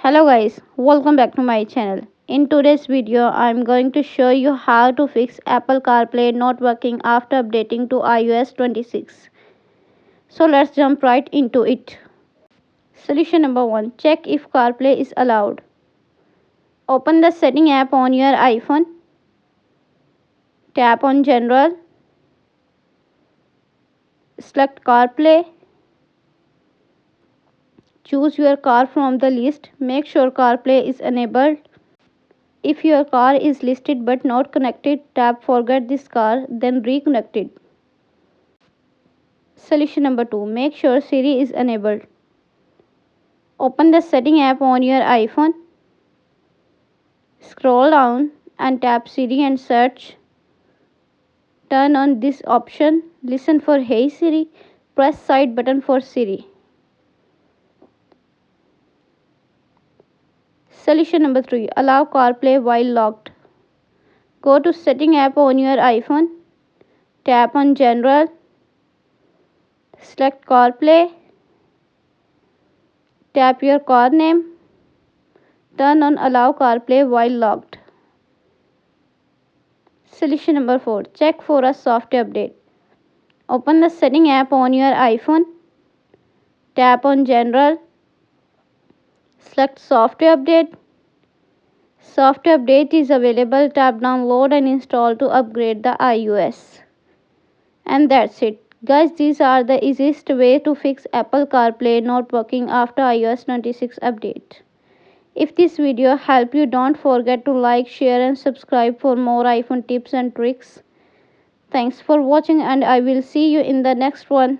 Hello guys, welcome back to my channel. In today's video, I'm going to show you how to fix Apple CarPlay not working after updating to iOS 26. So let's jump right into it. Solution number 1. Check if CarPlay is allowed. Open the setting app on your iPhone. Tap on General. Select CarPlay. Choose your car from the list. Make sure CarPlay is enabled. If your car is listed but not connected, tap Forget this car, then reconnect it. Solution number 2. Make sure Siri is enabled. Open the setting app on your iPhone. Scroll down and tap Siri and search. Turn on this option. Listen for Hey Siri. Press side button for Siri. Solution number 3. Allow CarPlay while locked. Go to setting app on your iPhone. Tap on General. Select CarPlay. Tap your car name. Turn on Allow CarPlay while locked. Solution number 4. Check for a software update. Open the setting app on your iPhone. Tap on General. Select Software Update. Software update is available. Tap Download and install to upgrade the iOS. And that's it. Guys, these are the easiest way to fix Apple CarPlay not working after iOS 26 update. If this video helped you, don't forget to like, share and subscribe for more iPhone tips and tricks. Thanks for watching and I will see you in the next one.